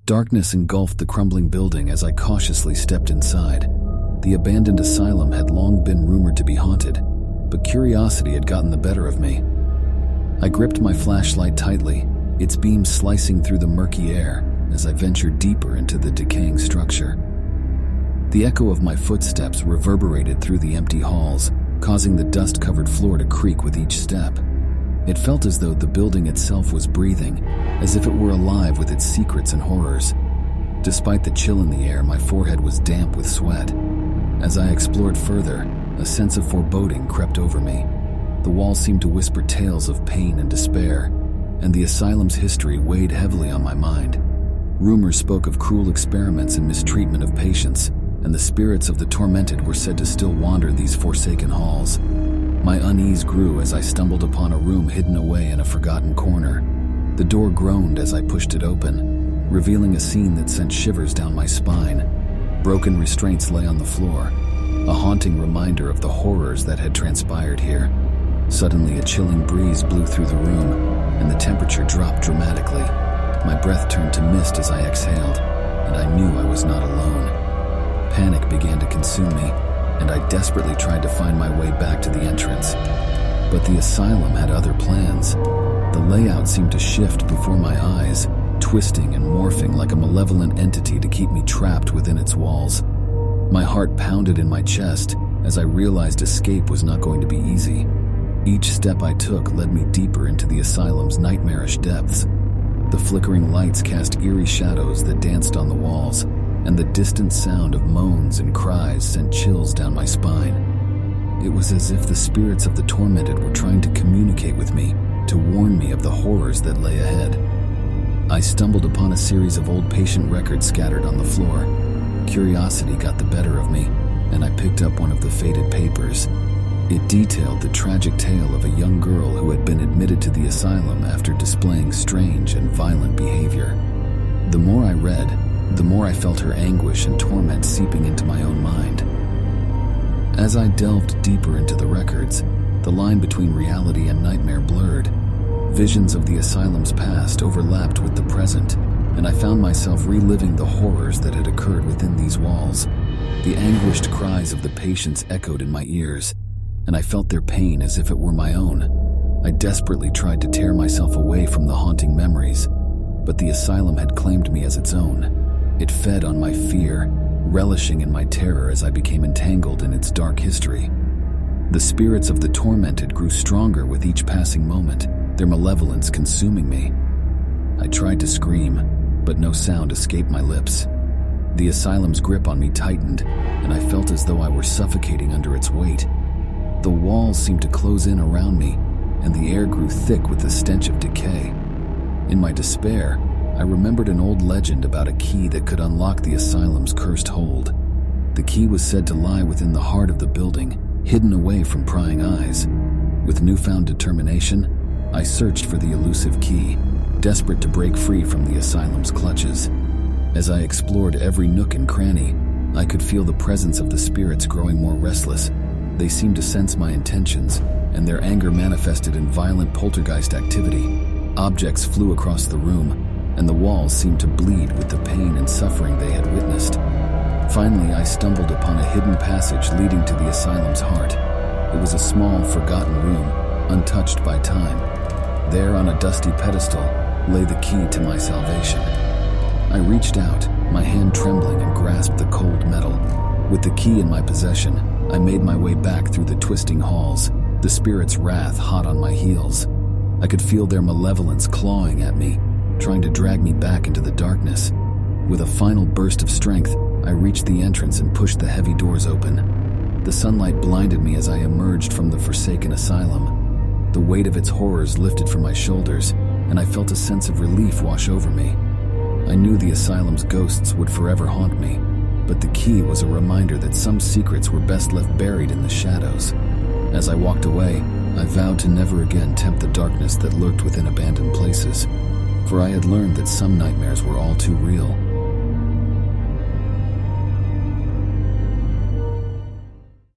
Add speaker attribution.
Speaker 1: Darkness engulfed the crumbling building as I cautiously stepped inside. The abandoned asylum had long been rumored to be haunted, but curiosity had gotten the better of me. I gripped my flashlight tightly, its beam slicing through the murky air as I ventured deeper into the decaying structure. The echo of my footsteps reverberated through the empty halls, causing the dust-covered floor to creak with each step. It felt as though the building itself was breathing, as if it were alive with its secrets and horrors. Despite the chill in the air, my forehead was damp with sweat. As I explored further, a sense of foreboding crept over me. The walls seemed to whisper tales of pain and despair, and the asylum's history weighed heavily on my mind. Rumors spoke of cruel experiments and mistreatment of patients, and the spirits of the tormented were said to still wander these forsaken halls. My unease grew as I stumbled upon a room hidden away in a forgotten corner. The door groaned as I pushed it open, revealing a scene that sent shivers down my spine. Broken restraints lay on the floor, a haunting reminder of the horrors that had transpired here. Suddenly, a chilling breeze blew through the room, and the temperature dropped dramatically. My breath turned to mist as I exhaled, and I knew I was not alone. Panic began to consume me, and I desperately tried to find my way back to the entrance. But the asylum had other plans. The layout seemed to shift before my eyes, twisting and morphing like a malevolent entity to keep me trapped within its walls. My heart pounded in my chest as I realized escape was not going to be easy. Each step I took led me deeper into the asylum's nightmarish depths. The flickering lights cast eerie shadows that danced on the walls, and the distant sound of moans and cries sent chills down my spine. It was as if the spirits of the tormented were trying to communicate with me, to warn me of the horrors that lay ahead. I stumbled upon a series of old patient records scattered on the floor. Curiosity got the better of me, and I picked up one of the faded papers. It detailed the tragic tale of a young girl who had been admitted to the asylum after displaying strange and violent behavior. The more I read, the more I felt her anguish and torment seeping into my own mind. As I delved deeper into the records, the line between reality and nightmare blurred. Visions of the asylum's past overlapped with the present, and I found myself reliving the horrors that had occurred within these walls. The anguished cries of the patients echoed in my ears, and I felt their pain as if it were my own. I desperately tried to tear myself away from the haunting memories, but the asylum had claimed me as its own. It fed on my fear, relishing in my terror as I became entangled in its dark history. The spirits of the tormented grew stronger with each passing moment, their malevolence consuming me. I tried to scream, but no sound escaped my lips. The asylum's grip on me tightened, and I felt as though I were suffocating under its weight. The walls seemed to close in around me, and the air grew thick with the stench of decay. In my despair, I remembered an old legend about a key that could unlock the asylum's cursed hold. The key was said to lie within the heart of the building, hidden away from prying eyes. With newfound determination, I searched for the elusive key, desperate to break free from the asylum's clutches. As I explored every nook and cranny, I could feel the presence of the spirits growing more restless. They seemed to sense my intentions, and their anger manifested in violent poltergeist activity. Objects flew across the room, and the walls seemed to bleed with the pain and suffering they had witnessed. Finally, I stumbled upon a hidden passage leading to the asylum's heart. It was a small, forgotten room, untouched by time. There, on a dusty pedestal, lay the key to my salvation. I reached out, my hand trembling, and grasped the cold metal. With the key in my possession, I made my way back through the twisting halls, the spirit's wrath hot on my heels. I could feel their malevolence clawing at me, trying to drag me back into the darkness. With a final burst of strength, I reached the entrance and pushed the heavy doors open. The sunlight blinded me as I emerged from the forsaken asylum. The weight of its horrors lifted from my shoulders, and I felt a sense of relief wash over me. I knew the asylum's ghosts would forever haunt me, but the key was a reminder that some secrets were best left buried in the shadows. As I walked away, I vowed to never again tempt the darkness that lurked within abandoned places, for I had learned that some nightmares were all too real.